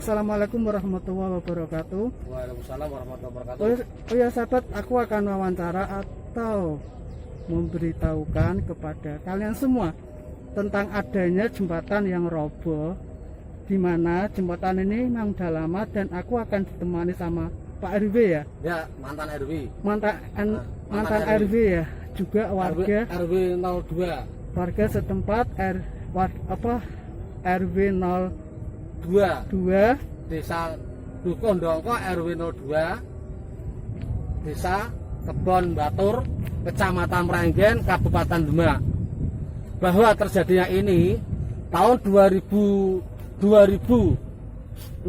Assalamualaikum warahmatullahi wabarakatuh. Waalaikumsalam warahmatullahi wabarakatuh. Oh ya sahabat, aku akan wawancara atau memberitahukan kepada kalian semua tentang adanya jembatan yang roboh, di mana jembatan ini memang udah lama, dan aku akan ditemani sama Pak RW ya. Ya, mantan RW. Mantan RW ya, juga warga RW 02. Warga setempat RW 02 Desa Dukondongko RW 02, Desa Kebon Batur, Kecamatan Merenggen, Kabupaten Demak. Bahwa terjadinya ini tahun 2016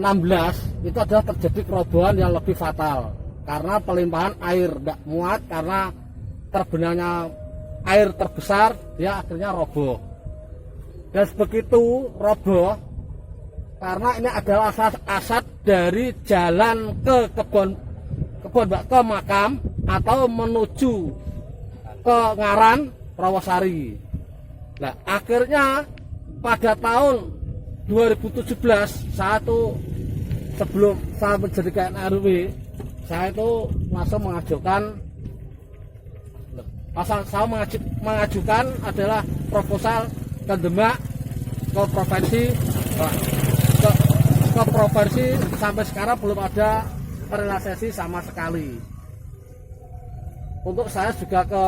itu adalah terjadi kerobohan yang lebih fatal karena pelimpahan air tidak muat, karena terbenamnya air terbesar, dia akhirnya roboh. Dan begitu roboh karena ini adalah asat dari jalan ke ke makam atau menuju ke Ngaran Rawasari. Nah, akhirnya pada tahun 2017, sebelum saya menjadikan RW, saya itu langsung mengajukan adalah proposal ke Demak, ke provinsi, sampai sekarang belum ada realisasi sama sekali. Untuk saya juga ke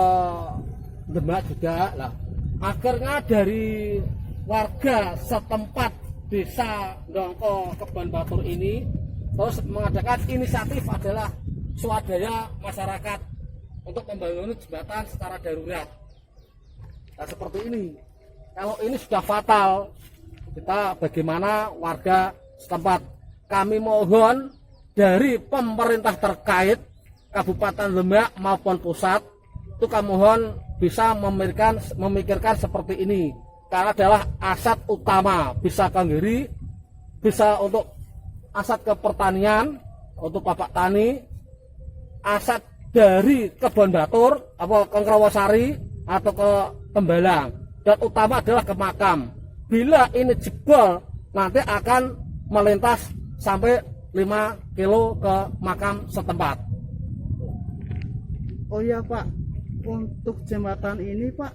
Demak juga lah. Akhirnya dari warga setempat Desa Dongko Kebon Batur ini terus mengadakan inisiatif adalah swadaya masyarakat untuk membangun jembatan secara darurat. Nah, seperti ini. Kalau ini sudah fatal, kita bagaimana warga setempat, kami mohon dari pemerintah terkait Kabupaten Demak maupun pusat, itu kami mohon bisa memikirkan seperti ini, karena adalah aset utama, bisa kanggiri, bisa untuk aset ke pertanian, untuk bapak tani, aset dari Kebon Batur, ke Rawasari atau ke Tembalang, dan utama adalah ke makam. Bila ini jebol, nanti akan melintas sampai 5 kilo ke makam setempat. Oh iya Pak, untuk jembatan ini Pak,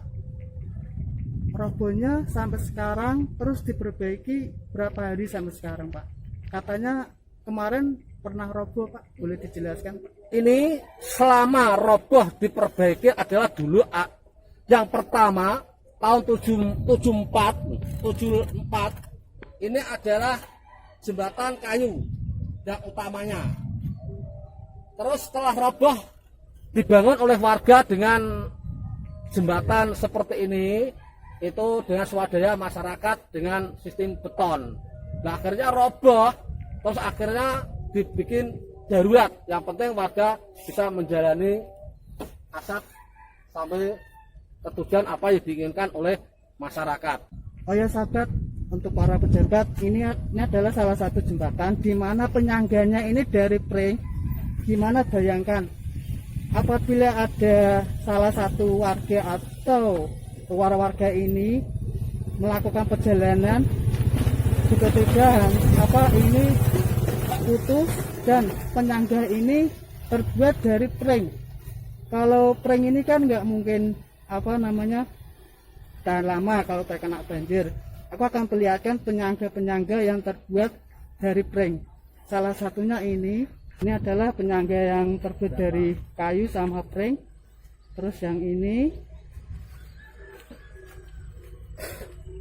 robohnya sampai sekarang terus diperbaiki berapa hari sampai sekarang Pak? Katanya kemarin pernah roboh Pak, boleh dijelaskan Pak? Ini selama roboh diperbaiki adalah dulu yang pertama tahun 74 ini adalah jembatan kayu yang utamanya. Terus setelah roboh dibangun oleh warga dengan jembatan seperti ini, itu dengan swadaya masyarakat dengan sistem beton. Nah, akhirnya roboh, terus akhirnya dibikin darurat. Yang penting warga bisa menjalani asap sampai ke tujuan apa yang diinginkan oleh masyarakat. Oh ya sahabat, untuk para pejabat, ini adalah salah satu jembatan di mana penyangganya ini dari pring. Gimana bayangkan apabila ada salah satu warga atau warga ini melakukan perjalanan, tiba-tiba ini putus dan penyangga ini terbuat dari pring. Kalau pring ini kan nggak mungkin tahan lama kalau terkena banjir. Aku akan perlihatkan penyangga-penyangga yang terbuat dari pring. Salah satunya ini adalah penyangga yang terbuat dari kayu sama pring. Terus yang ini,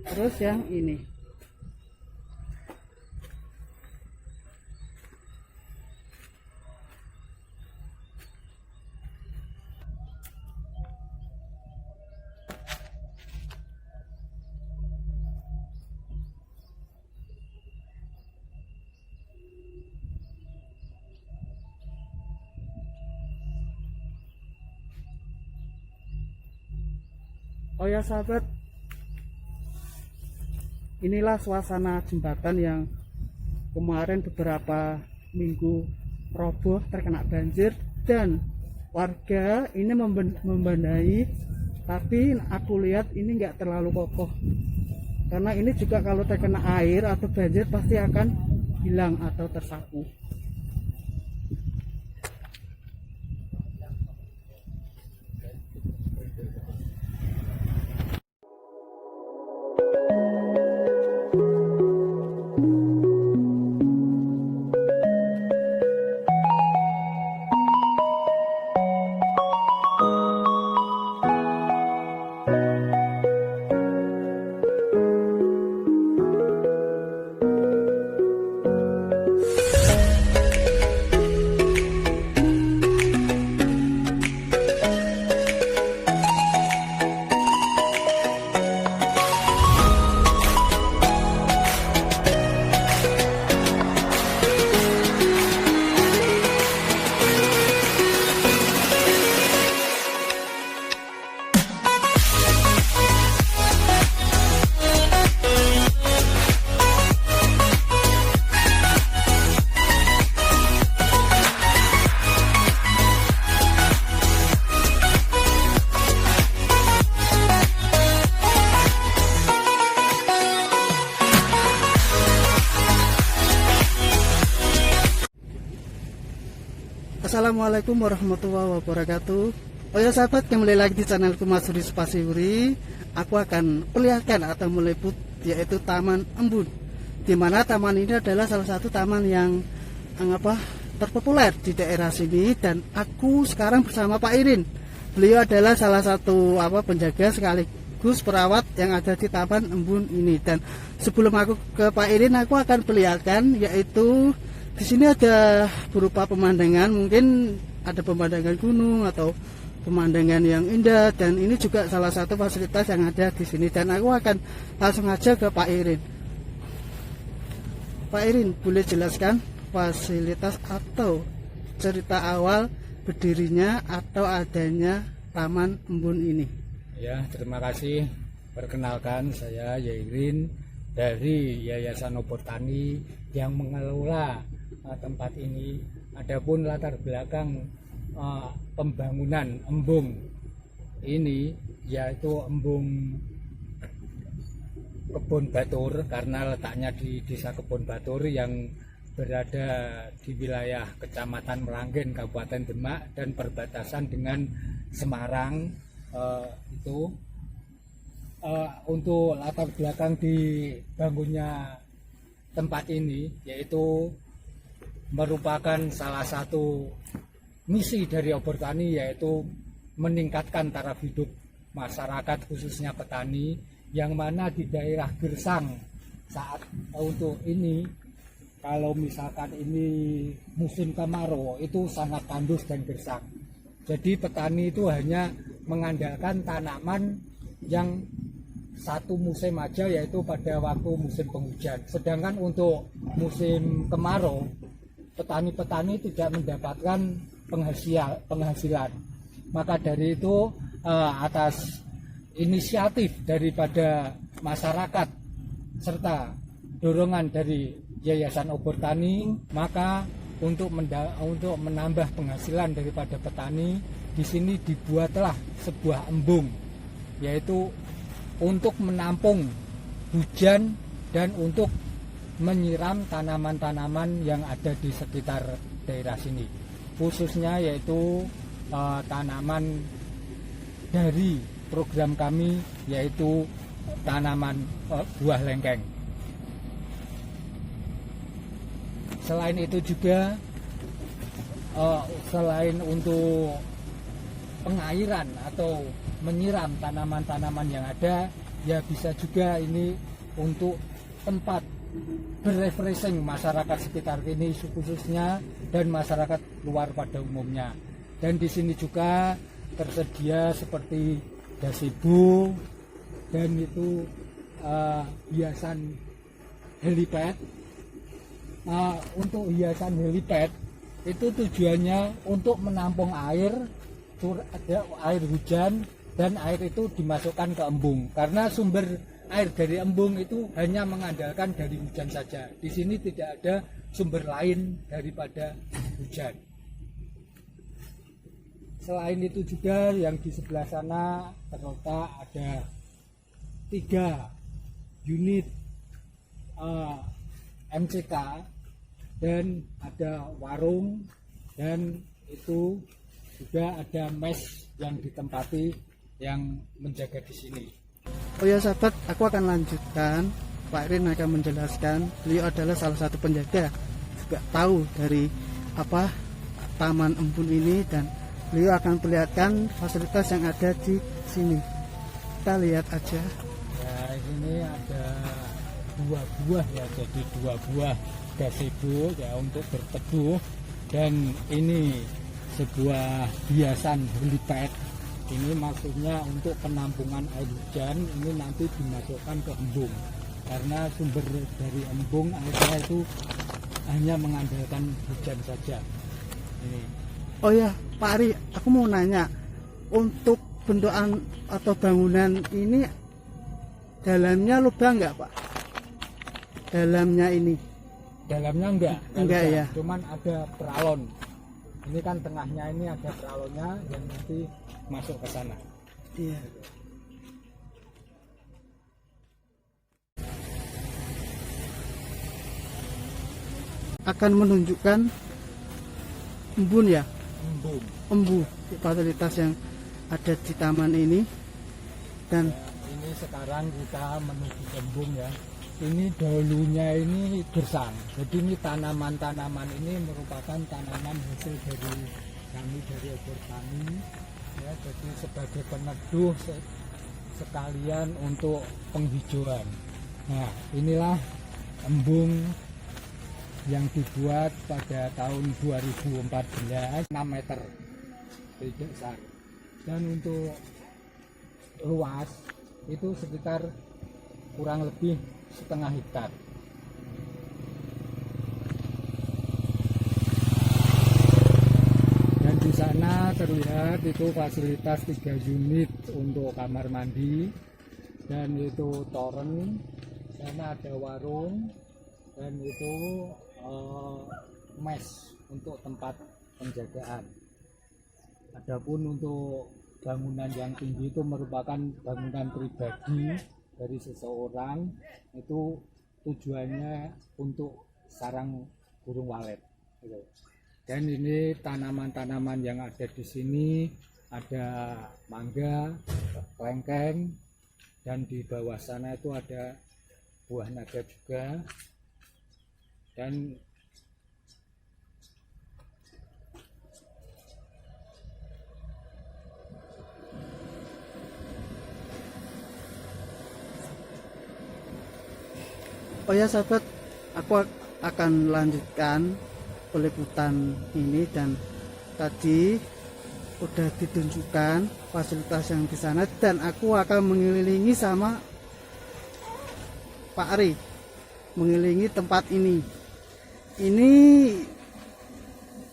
terus yang ini. Oh ya sahabat, inilah suasana jembatan yang kemarin beberapa minggu roboh terkena banjir, dan warga ini membenahi, tapi aku lihat ini nggak terlalu kokoh, karena ini juga kalau terkena air atau banjir pasti akan hilang atau tersapu. Assalamualaikum warahmatullahi wabarakatuh. Oh ya sahabat, kembali lagi di channelku Mas Rudi Spasiuri. Aku akan perlihatkan atau meliput yaitu Taman Embun, dimana taman ini adalah salah satu taman yang terpopuler di daerah sini. Dan aku sekarang bersama Pak Irin. Beliau adalah salah satu penjaga sekaligus perawat yang ada di Taman Embun ini. Dan sebelum aku ke Pak Irin, aku akan perlihatkan yaitu di sini ada berupa pemandangan, mungkin ada pemandangan gunung atau pemandangan yang indah, dan ini juga salah satu fasilitas yang ada di sini. Dan aku akan langsung aja ke Pak Irin. Pak Irin, boleh jelaskan fasilitas atau cerita awal berdirinya atau adanya Taman Embun ini? Ya, terima kasih. Perkenalkan, saya Irin dari Yayasan Obor Tani yang mengelola tempat ini. Adapun latar belakang pembangunan embung ini yaitu embung Kebon Batur, karena letaknya di Desa Kebon Batur yang berada di wilayah Kecamatan Meranggen, Kabupaten Demak, dan perbatasan dengan Semarang. Untuk latar belakang dibangunnya tempat ini yaitu merupakan salah satu misi dari Obor Tani, yaitu meningkatkan taraf hidup masyarakat khususnya petani, yang mana di daerah Gersang saat untuk ini, kalau misalkan ini musim kemarau itu sangat tandus dan gersang. Jadi petani itu hanya mengandalkan tanaman yang satu musim aja, yaitu pada waktu musim penghujan. Sedangkan untuk musim kemarau, petani-petani tidak mendapatkan penghasilan. Maka dari itu atas inisiatif daripada masyarakat serta dorongan dari Yayasan Obor Tani, maka untuk menambah penghasilan daripada petani, di sini dibuatlah sebuah embung, yaitu untuk menampung hujan dan untuk menyiram tanaman-tanaman yang ada di sekitar daerah sini, khususnya yaitu tanaman dari program kami, yaitu tanaman buah lengkeng. Selain itu juga selain untuk pengairan atau menyiram tanaman-tanaman yang ada, ya bisa juga ini untuk tempat berrefreshing masyarakat sekitar ini khususnya, dan masyarakat luar pada umumnya. Dan di sini juga tersedia seperti gazebo, dan itu hiasan helipad. Untuk hiasan helipad itu tujuannya untuk menampung air hujan, dan air itu dimasukkan ke embung, karena sumber air dari embung itu hanya mengandalkan dari hujan saja. Di sini tidak ada sumber lain daripada hujan. Selain itu juga yang di sebelah sana terletak ada 3 unit MCK dan ada warung, dan itu juga ada mes yang ditempati yang menjaga di sini. Oh ya sahabat, aku akan lanjutkan. Pak Irin akan menjelaskan. Beliau adalah salah satu penjaga, juga tahu dari apa Taman Embun ini, dan beliau akan perlihatkan fasilitas yang ada di sini. Kita lihat aja. Nah, ini ada 2 buah ya, jadi 2 buah gazebo ya untuk berteduh, dan ini sebuah hiasan helipad. Ini maksudnya untuk penampungan air hujan, ini nanti dimasukkan ke embung, karena sumber dari embung airnya itu hanya mengandalkan hujan saja. Ini. Oh ya Pak Ari, aku mau nanya, untuk bentukan atau bangunan ini dalamnya lubang nggak Pak? Dalamnya ini? Dalamnya enggak Ya. Cuman ada peralon. Ini kan tengahnya ini ada peralonnya yang nanti masuk ke sana. Iya. Akan menunjukkan embun ya, Embung. embu fasilitas yang ada di taman ini. Dan Ini sekarang kita menuju embung ya. Ini dahulunya ini gersang. Jadi ini tanaman-tanaman ini merupakan tanaman hasil dari kami, dari obor kami. Ya, jadi sebagai peneduh sekalian untuk penghijauan. Nah, inilah embung yang dibuat pada tahun 2014, 6 meter besar, dan untuk luas itu sekitar kurang lebih setengah hektar. Dan di sana terlihat itu fasilitas 3 unit untuk kamar mandi, dan itu toren, sana ada warung, dan itu mes untuk tempat penjagaan. Adapun untuk bangunan yang tinggi itu merupakan bangunan pribadi dari seseorang, itu tujuannya untuk sarang burung walet gitu. Dan ini tanaman-tanaman yang ada di sini ada mangga, kelengkeng, dan di bawah sana itu ada buah naga juga. Dan oh ya sahabat, aku akan lanjutkan peliputan ini. Dan tadi udah ditunjukkan fasilitas yang di sana, dan aku akan mengelilingi sama Pak Ari, mengelilingi tempat ini. Ini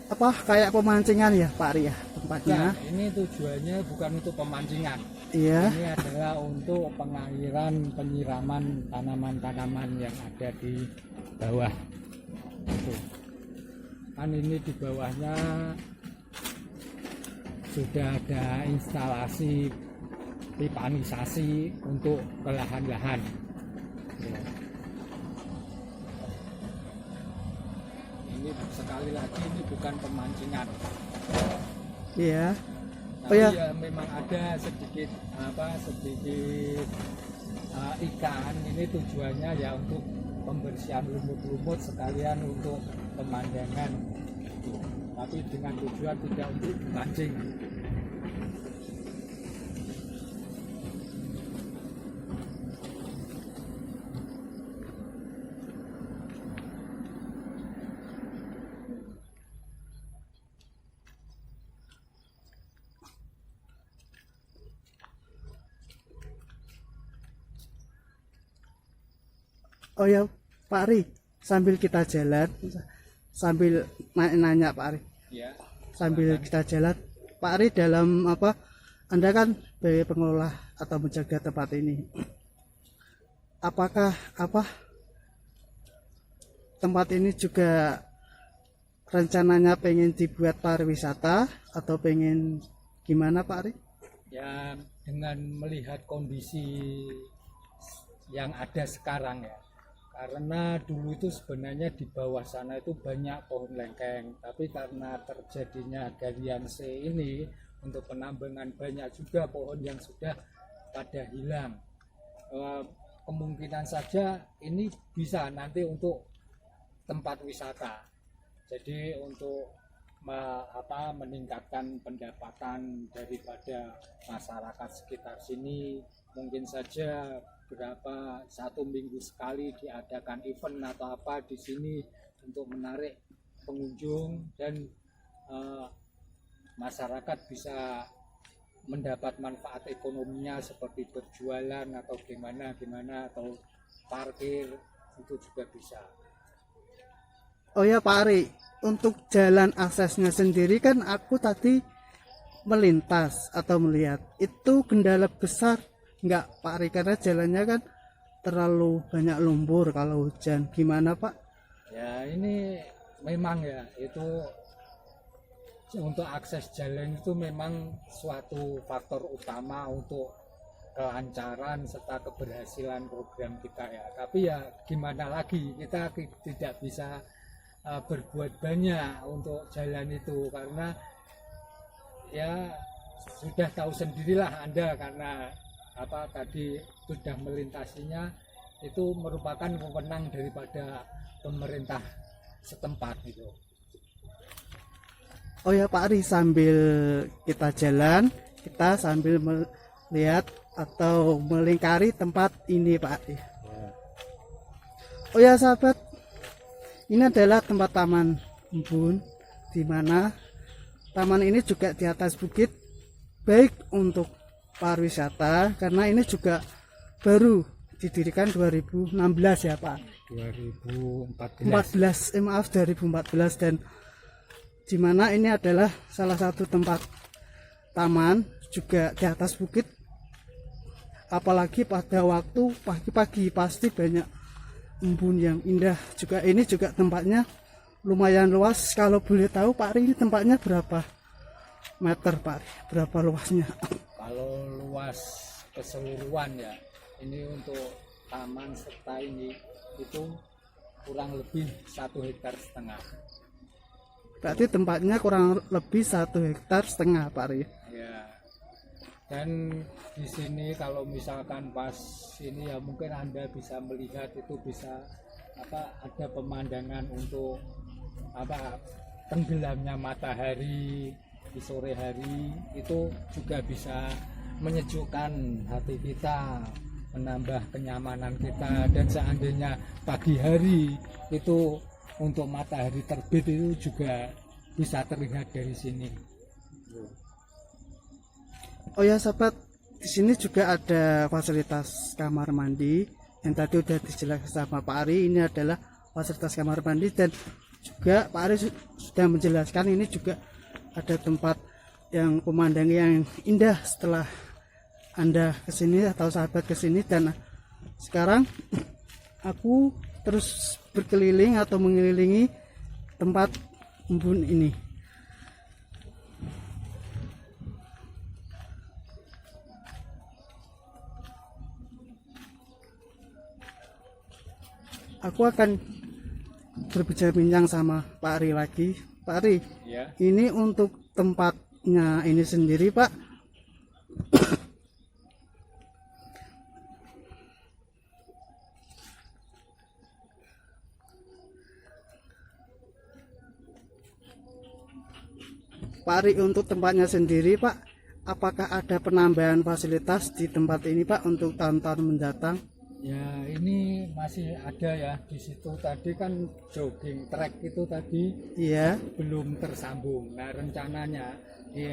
apa, kayak pemancingan ya Pak Ari ya tempatnya? nah, ini tujuannya bukan untuk pemancingan. Iya. Ini adalah untuk pengairan, penyiraman tanaman-tanaman yang ada di bawah. Itu. Kan ini di bawahnya sudah ada instalasi pipanisasi untuk lahan-lahan. Ya. Ini sekali lagi ini bukan pemancingan. Iya. Tapi ya. ya memang ada sedikit ikan. Ini tujuannya ya untuk pembersihan lumut-lumut sekalian untuk pemandangan. Tapi dengan tujuan tidak untuk mancing. Oh ya Pak Ari, sambil kita jalan, sambil nanya Pak Ari, Ya. sambil kita jalan, Pak Ari, dalam apa, Anda kan sebagai pengelola atau menjaga tempat ini, apakah tempat ini juga rencananya pengen dibuat pariwisata atau pengen gimana Pak Ari? Ya, dengan melihat kondisi yang ada sekarang ya, Karena dulu itu sebenarnya di bawah sana itu banyak pohon lengkeng, tapi karena terjadinya galian C ini untuk penambangan banyak juga pohon yang sudah pada hilang. Kemungkinan saja ini bisa nanti untuk tempat wisata. Jadi untuk meningkatkan pendapatan daripada masyarakat sekitar sini, mungkin saja satu minggu sekali diadakan event atau apa di sini untuk menarik pengunjung dan masyarakat bisa mendapat manfaat ekonominya seperti berjualan atau gimana atau parkir itu juga bisa. Oh ya Pak Ari, untuk jalan aksesnya sendiri kan aku tadi melintas atau melihat itu kendala besar enggak Pak Ari, karena jalannya kan terlalu banyak lumpur kalau hujan, gimana Pak? Ya ini memang ya, itu untuk akses jalan itu memang suatu faktor utama untuk kelancaran serta keberhasilan program kita ya. Tapi ya gimana lagi, kita tidak bisa berbuat banyak untuk jalan itu, karena ya sudah tahu sendirilah Anda, karena tadi sudah melintasinya itu merupakan wewenang daripada pemerintah setempat itu. Oh ya Pak Ari, sambil kita jalan, kita sambil melihat atau melingkari tempat ini Pak Ari. Oh ya sahabat, ini adalah tempat Taman Embun, di mana taman ini juga di atas bukit, baik untuk pariwisata karena ini juga baru didirikan 2016 ya Pak. 2014 dan di mana ini adalah salah satu tempat taman juga di atas bukit, apalagi pada waktu pagi-pagi pasti banyak embun yang indah. Juga ini juga tempatnya lumayan luas. Kalau boleh tahu Pak Ari, ini tempatnya berapa meter Pak Ari? Berapa luasnya? Kalau luas keseluruhan ya, ini untuk taman serta ini itu kurang lebih 1,5 hektar. Berarti tempatnya kurang lebih 1,5 hektar Pak Ari. Ya. Dan di sini kalau misalkan pas ini ya mungkin Anda bisa melihat itu bisa ada pemandangan untuk tenggelamnya matahari di sore hari, itu juga bisa menyejukkan hati kita, menambah kenyamanan kita. Dan seandainya pagi hari itu untuk matahari terbit itu juga bisa terlihat dari sini. Oh ya sahabat, di sini juga ada fasilitas kamar mandi yang tadi udah dijelaskan sama Pak Ari. Ini adalah fasilitas kamar mandi, dan juga Pak Ari sudah menjelaskan ini juga ada tempat yang pemandangan yang indah setelah Anda kesini atau sahabat kesini. Dan sekarang aku terus berkeliling atau mengelilingi tempat embun ini. Aku akan berbincang sama Pak Ari lagi. Pak Ari, Ya. ini untuk tempatnya ini sendiri Pak, Pak Ari, untuk tempatnya sendiri Pak, apakah ada penambahan fasilitas di tempat ini Pak untuk tahun-tahun mendatang? Ya ini masih ada ya di situ. Tadi kan jogging track itu tadi Iya. belum tersambung. Nah rencananya di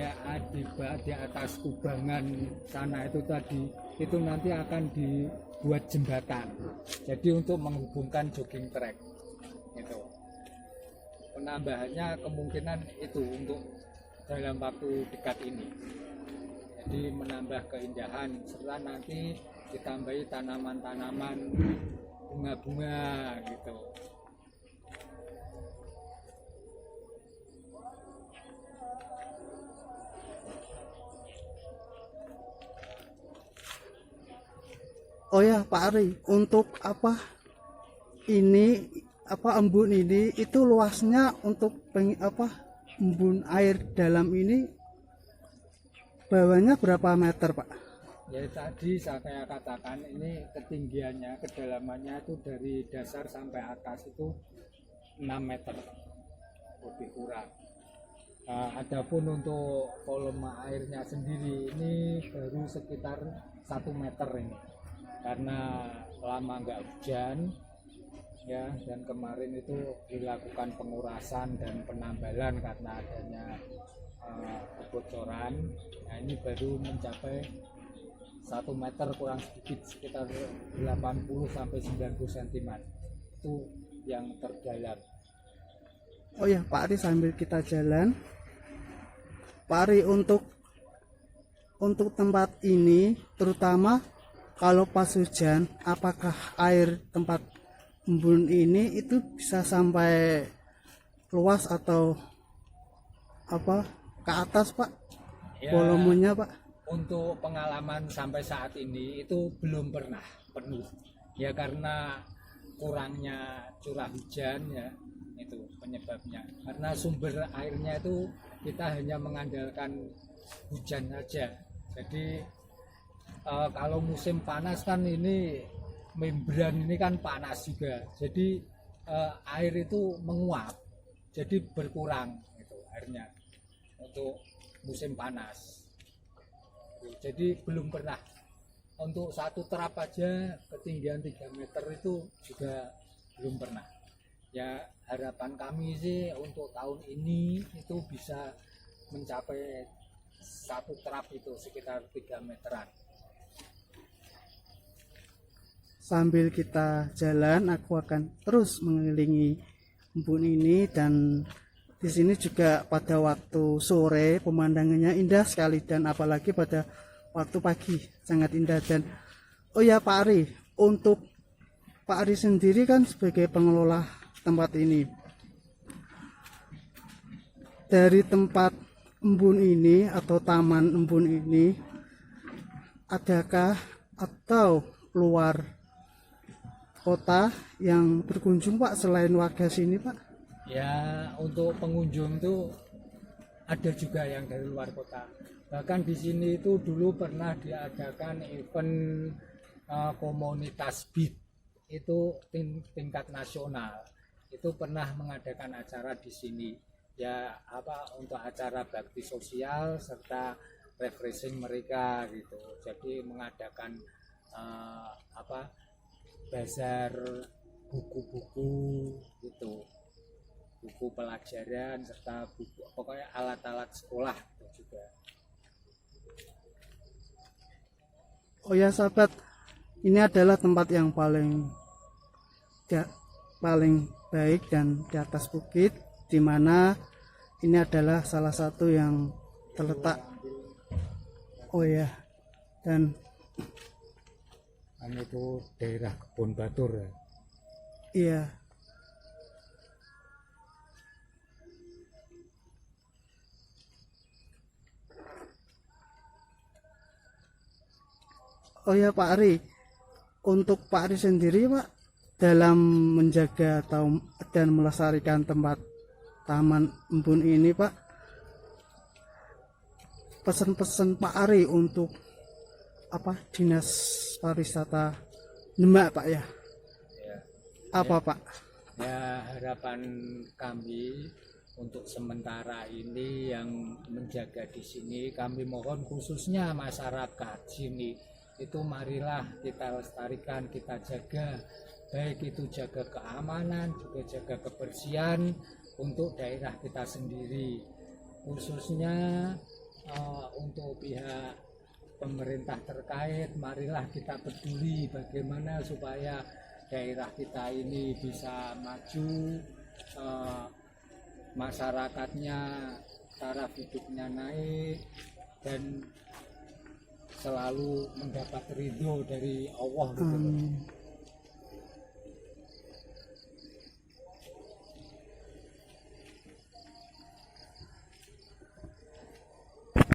atas kubangan sana itu tadi itu nanti akan dibuat jembatan. Jadi untuk menghubungkan jogging track itu. Penambahannya kemungkinan itu untuk dalam waktu dekat ini. Jadi menambah keindahan serta nanti ditambahi tanaman-tanaman bunga-bunga gitu. Oh ya Pak Ari, untuk apa ini embun ini itu luasnya untuk embun air dalam ini bawahnya berapa meter, Pak? Ya tadi saya katakan ini ketinggiannya, kedalamannya itu dari dasar sampai atas itu 6 meter lebih kurang. Adapun untuk volume airnya sendiri ini baru sekitar 1 meter ini, karena lama nggak hujan ya, dan kemarin itu dilakukan pengurasan dan penambalan karena adanya kebocoran. Nah ini baru mencapai 1 meter kurang sedikit, sekitar 80 sampai 90 cm itu yang terdalam. Oh ya Pak Ari, sambil kita jalan, Pak Ari, untuk tempat ini terutama kalau pas hujan, apakah air tempat embun ini itu bisa sampai luas atau ke atas, Pak? Ya, volumenya, Pak? untuk pengalaman sampai saat ini itu belum pernah penuh ya, karena kurangnya curah hujan ya, itu penyebabnya. Karena sumber airnya itu kita hanya mengandalkan hujan saja. Jadi kalau musim panas kan ini membran ini kan panas juga, jadi air itu menguap, jadi berkurang itu airnya untuk musim panas. Jadi belum pernah. Untuk satu terap aja ketinggian 3 meter itu juga belum pernah. Ya harapan kami sih untuk tahun ini itu bisa mencapai satu terap itu sekitar 3 meteran. Sambil kita jalan, aku akan terus mengelilingi embun ini, dan di sini juga pada waktu sore pemandangannya indah sekali, dan apalagi pada waktu pagi sangat indah. Dan oh ya Pak Ari, untuk Pak Ari sendiri kan sebagai pengelola tempat ini, dari tempat embun ini atau taman embun ini, adakah atau luar kota yang berkunjung, Pak, selain warga sini, Pak? Ya untuk pengunjung itu ada juga yang dari luar kota. Bahkan di sini itu dulu pernah diadakan event komunitas beat itu tingkat nasional. Itu pernah mengadakan acara di sini. Ya untuk acara bakti sosial serta refreshing mereka gitu. Jadi mengadakan bazar buku-buku gitu. Buku pelajaran serta buku pokoknya alat-alat sekolah itu juga. Oh ya sahabat, ini adalah tempat yang paling baik dan di atas bukit, di mana ini adalah salah satu yang terletak. Oh ya, dan itu daerah Kebon Batur ya. Iya. Oh ya Pak Ari, untuk Pak Ari sendiri, Pak, dalam menjaga atau dan melestarikan tempat taman embun ini, Pak, pesan-pesan Pak Ari untuk Dinas Pariwisata Demak, Pak ya? Apa ya, Pak? Ya harapan kami untuk sementara ini yang menjaga di sini, kami mohon khususnya masyarakat sini itu marilah kita lestarikan, kita jaga, baik itu jaga keamanan juga jaga kebersihan untuk daerah kita sendiri, khususnya untuk pihak pemerintah terkait. Marilah kita peduli bagaimana supaya daerah kita ini bisa maju, masyarakatnya taraf hidupnya naik dan selalu mendapat ridho dari Allah gitu.